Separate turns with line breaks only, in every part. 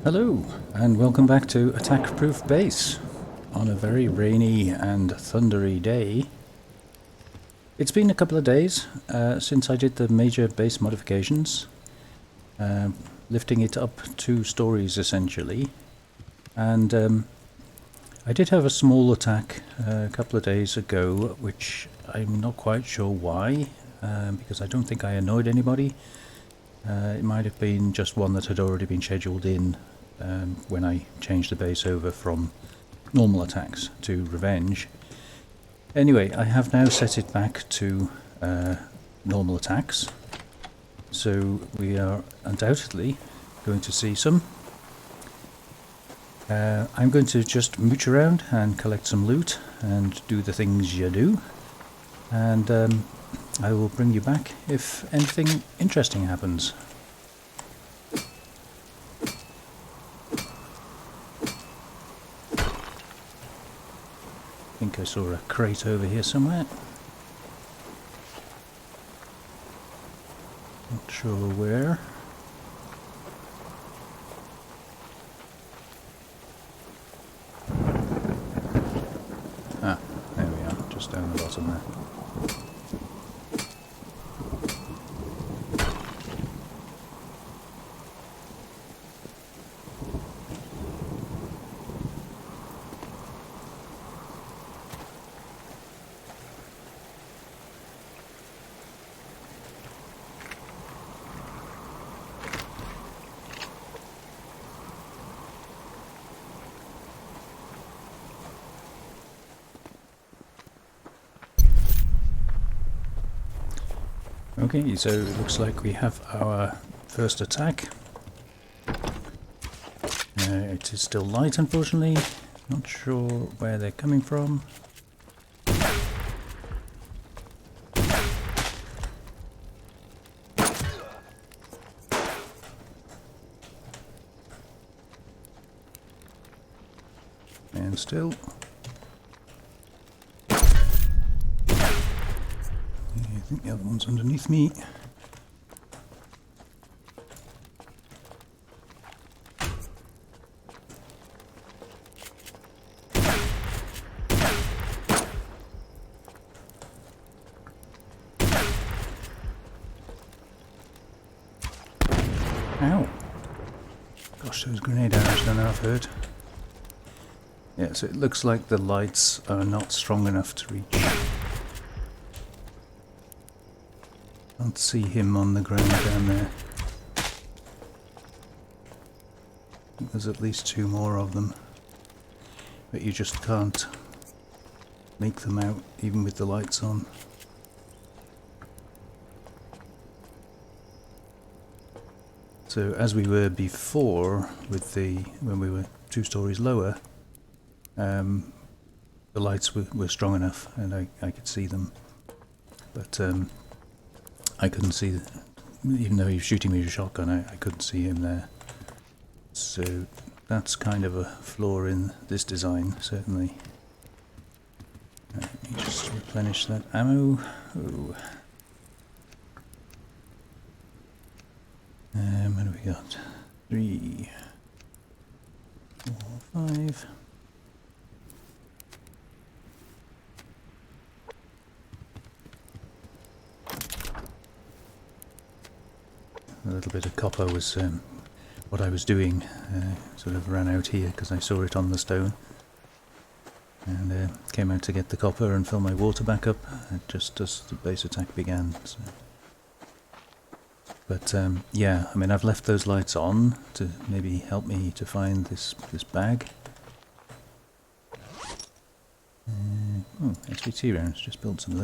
Hello, and welcome back to Attack Proof Base on a very rainy and thundery day. It's been a couple of days since I did the major base modifications, lifting it up 2 stories essentially, and I did have a small attack a couple of days ago, which I'm not quite sure why, because I don't think I annoyed anybody. It might have been just one that had already been scheduled in when I changed the base over from normal attacks to revenge. Anyway, I have now set it back to normal attacks, so we are undoubtedly going to see some. I'm going to just mooch around and collect some loot and do the things you do, and I will bring you back if anything interesting happens. I think I saw a crate over here somewhere. Not sure where. Ah, there we are, just down the bottom there. Okay, so it looks like we have our first attack. It is still light, unfortunately. Not sure where they're coming from. And still. I think the other one's underneath me. Ow! Gosh, those grenade arrows done half hurt. Yeah, so it looks like the lights are not strong enough to reach. Can't see him on the ground down there. I think there's at least 2 more of them, but you just can't make them out even with the lights on. So as we were before with when we were 2 stories lower, the lights were strong enough and I could see them, but I couldn't see, even though he was shooting me with a shotgun, I couldn't see him there. So that's kind of a flaw in this design, certainly. Let me just replenish that ammo. Oh. What do we got? 3, 4, 5. A little bit of copper was what I was doing, sort of ran out here because I saw it on the stone, and came out to get the copper and fill my water back up just as the base attack began. So. But yeah, I mean, I've left those lights on to maybe help me to find this bag. Oh, SVT rounds, just built some of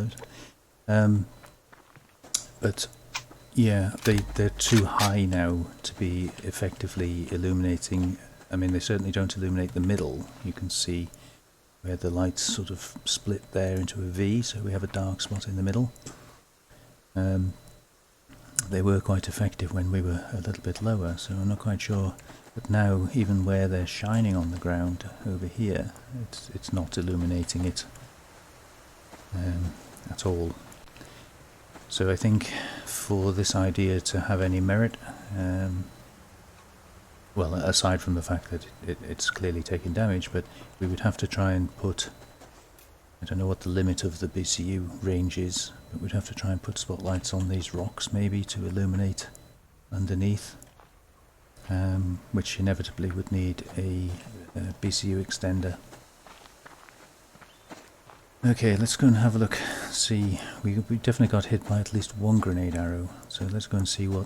those. But yeah, they're too high now to be effectively illuminating. I mean, they certainly don't illuminate the middle. You can see where the lights sort of split there into a V, so we have a dark spot in the middle. They were quite effective when we were a little bit lower, so I'm not quite sure. But now, even where they're shining on the ground over here, it's not illuminating it at all. So I think for this idea to have any merit, well, aside from the fact that it's clearly taking damage, but we would have to try and put, I don't know what the limit of the BCU range is, but we'd have to try and put spotlights on these rocks maybe to illuminate underneath, which inevitably would need a BCU extender. Okay, let's go and have a look. See, we definitely got hit by at least one grenade arrow, so let's go and see what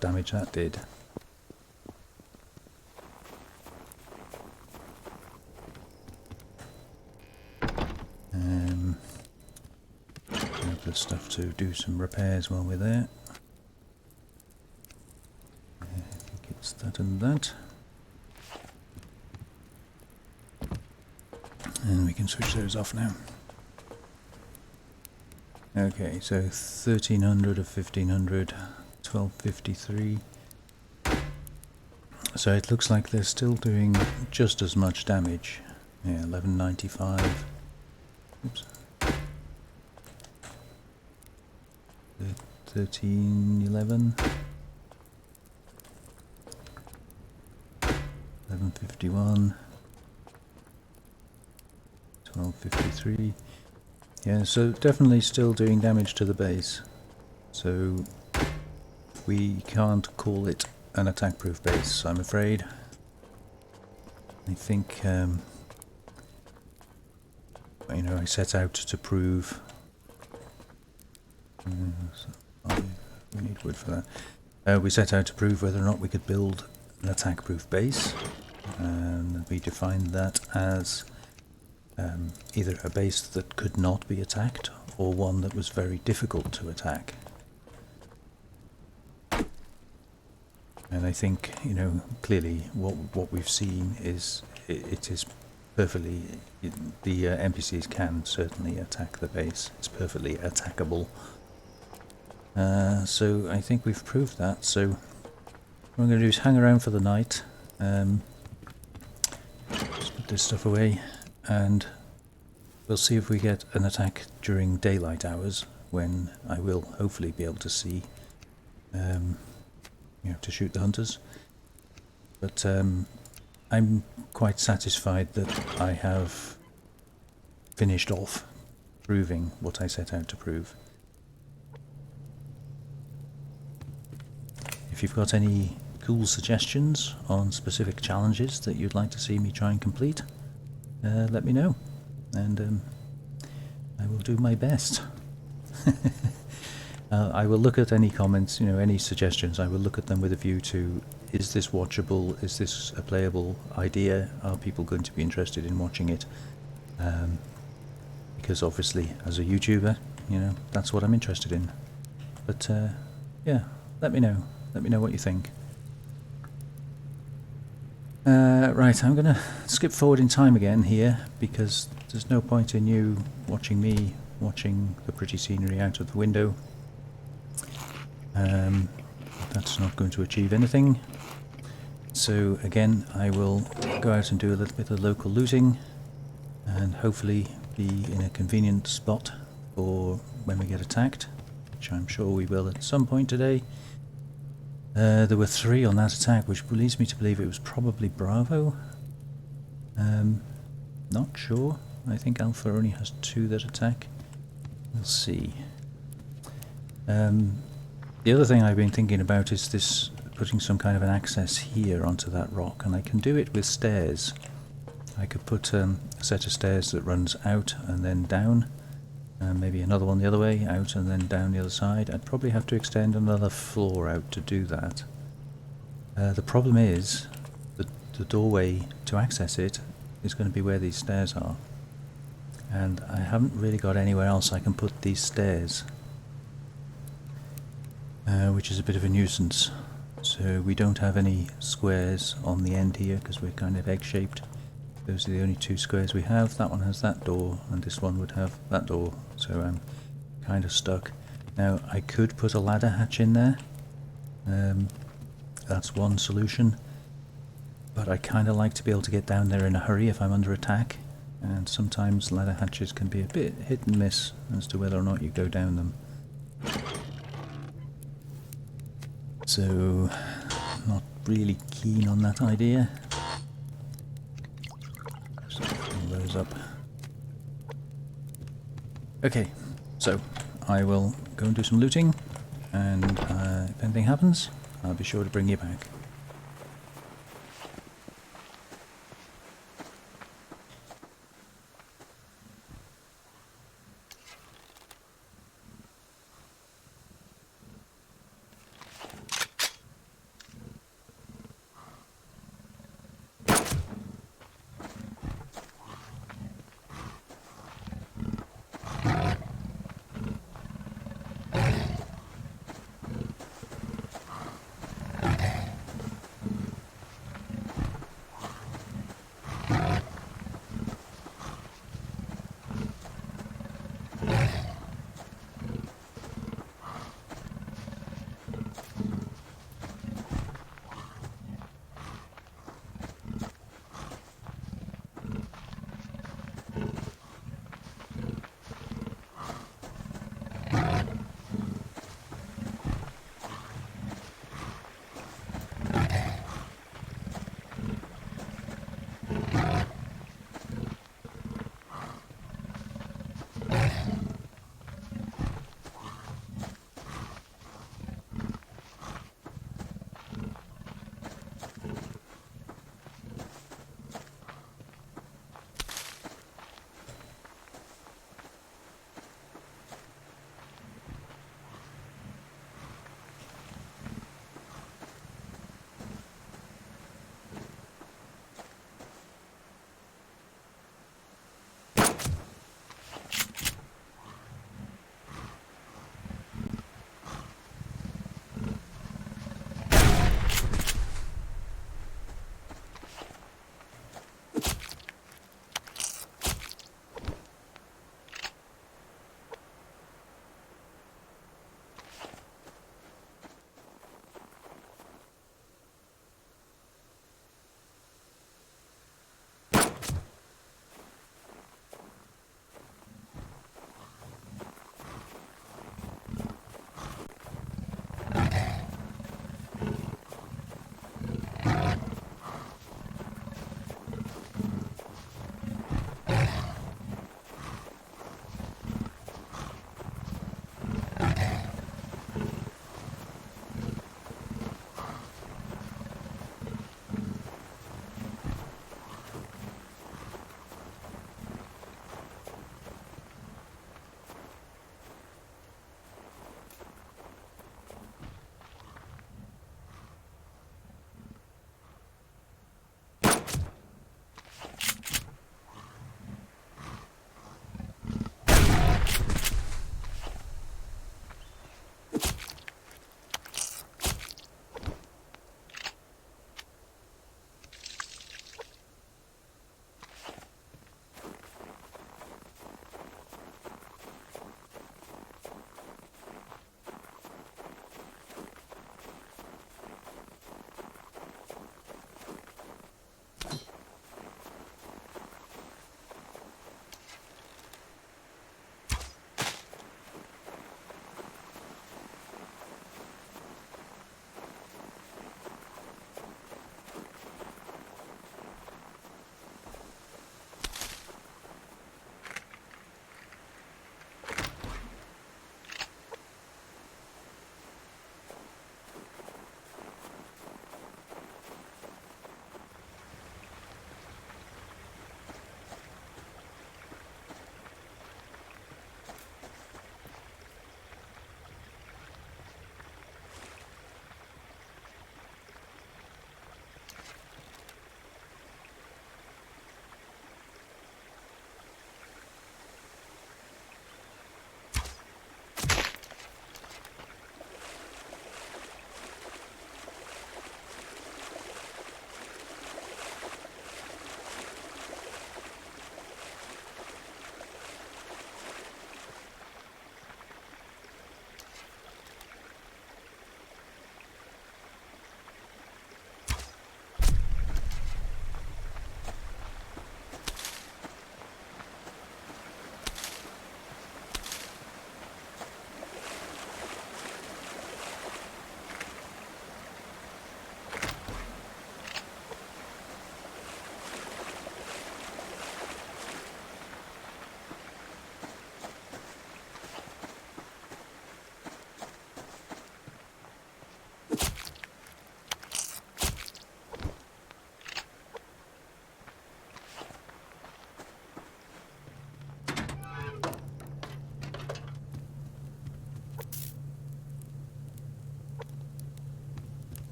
damage that did. Grab the stuff to do some repairs while we're there. I think it's that and that. And we can switch those off now. Okay, so 1300 of 1500, 1253. So it looks like they're still doing just as much damage. Yeah, 1195. Oops. 1311. 1151. 1253. Yeah, so definitely still doing damage to the base. So we can't call it an attack-proof base, I'm afraid. I think, you know, I set out to prove. We need wood for that. We set out to prove whether or not we could build an attack-proof base, and we defined that as either a base that could not be attacked or one that was very difficult to attack. And I think, you know, clearly what we've seen is it is perfectly, the NPCs can certainly attack the base. It's perfectly attackable. So I think we've proved that. So what I'm going to do is hang around for the night, just put this stuff away, and we'll see if we get an attack during daylight hours, when I will hopefully be able to see, you know, to shoot the hunters. But I'm quite satisfied that I have finished off proving what I set out to prove. If you've got any cool suggestions on specific challenges that you'd like to see me try and complete, let me know, and I will do my best. I will look at any comments, you know, any suggestions. I will look at them with a view to, is this watchable? Is this a playable idea? Are people going to be interested in watching it? Because obviously, as a YouTuber, you know, that's what I'm interested in. But yeah, let me know. Let me know what you think. Right, I'm going to skip forward in time again here, because there's no point in you watching me watching the pretty scenery out of the window. That's not going to achieve anything. So again, I will go out and do a little bit of local looting, and hopefully be in a convenient spot for when we get attacked, which I'm sure we will at some point today. There were 3 on that attack, which leads me to believe it was probably Bravo. Not sure. I think Alpha only has 2 that attack. We'll see. The other thing I've been thinking about is this, putting some kind of an access here onto that rock, and I can do it with stairs. I could put a set of stairs that runs out and then down, and maybe another one the other way, out and then down the other side. I'd probably have to extend another floor out to do that. The problem is that the doorway to access it is going to be where these stairs are, and I haven't really got anywhere else I can put these stairs, which is a bit of a nuisance. So we don't have any squares on the end here because we're kind of egg-shaped. Those are the only 2 squares we have. That one has that door, and this one would have that door, so I'm kind of stuck. Now, I could put a ladder hatch in there. That's one solution, but I kind of like to be able to get down there in a hurry if I'm under attack, and sometimes ladder hatches can be a bit hit and miss as to whether or not you go down them. So, not really keen on that idea. So fill those up. Okay, so I will go and do some looting, and if anything happens, I'll be sure to bring you back.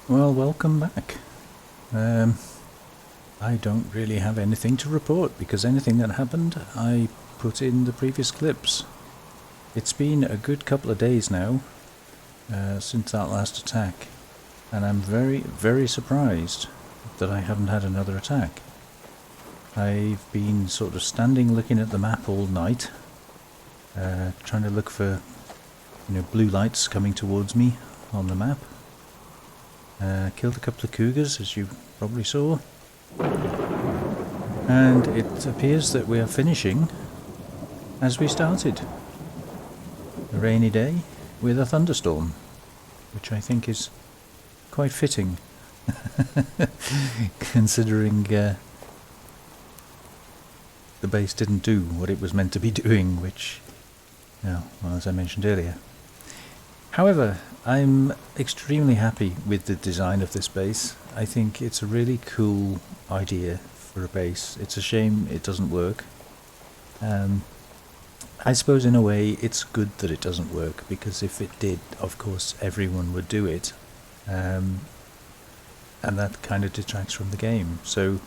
Well, welcome back. I don't really have anything to report because anything that happened I put in the previous clips. It's been a good couple of days now since that last attack, and I'm very, very surprised that I haven't had another attack. I've been sort of standing looking at the map all night, trying to look for blue lights coming towards me on the map. Killed a couple of cougars, as you probably saw, and it appears that we are finishing as we started. A rainy day with a thunderstorm, which I think is quite fitting considering the base didn't do what it was meant to be doing, which, well, as I mentioned earlier. However, I'm extremely happy with the design of this base. I think it's a really cool idea for a base. It's a shame it doesn't work. I suppose in a way it's good that it doesn't work, because if it did, of course everyone would do it, and that kind of detracts from the game. So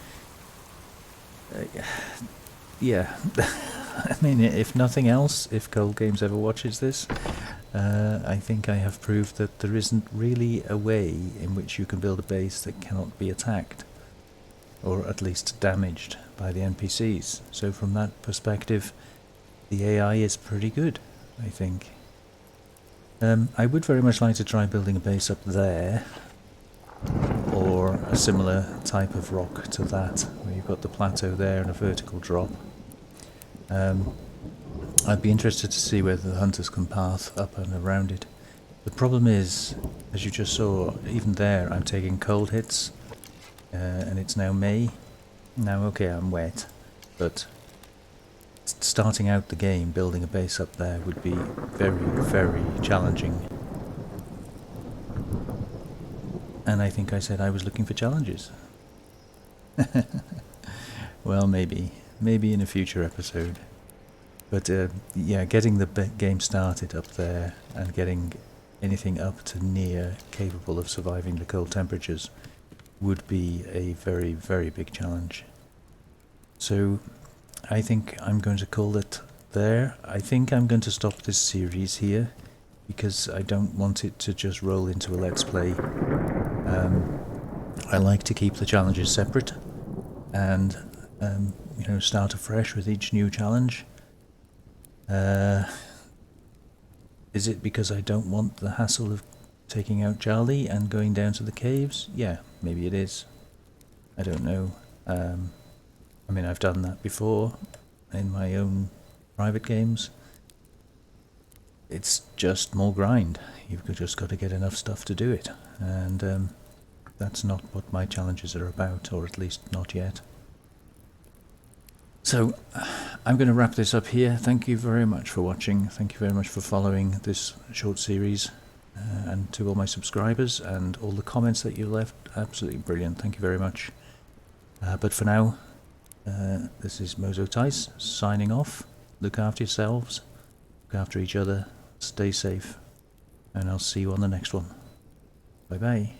yeah, I mean, if nothing else, if Cold Games ever watches this, I think I have proved that there isn't really a way in which you can build a base that cannot be attacked, or at least damaged by the NPCs. So from that perspective, the AI is pretty good, I think. I would very much like to try building a base up there, or a similar type of rock to that, where you've got the plateau there and a vertical drop. I'd be interested to see whether the hunters can path up and around it. The problem is, as you just saw, even there I'm taking cold hits, and it's now May. Now okay, I'm wet, but starting out the game building a base up there would be very, very challenging. And I think I said I was looking for challenges. Well, maybe in a future episode. But yeah, getting the game started up there and getting anything up to near capable of surviving the cold temperatures would be a very, very big challenge. So I think I'm going to call it there. I think I'm going to stop this series here, because I don't want it to just roll into a Let's Play. I like to keep the challenges separate and start afresh with each new challenge. Is it because I don't want the hassle of taking out Charlie and going down to the caves? Yeah, maybe it is. I don't know. I mean, I've done that before in my own private games. It's just more grind. You've just got to get enough stuff to do it, and that's not what my challenges are about, or at least not yet. So I'm going to wrap this up here. Thank you very much for watching. Thank you very much for following this short series, and to all my subscribers and all the comments that you left. Absolutely brilliant. Thank you very much. But for now, this is Mozo Tice signing off. Look after yourselves, look after each other, stay safe, and I'll see you on the next one. Bye bye.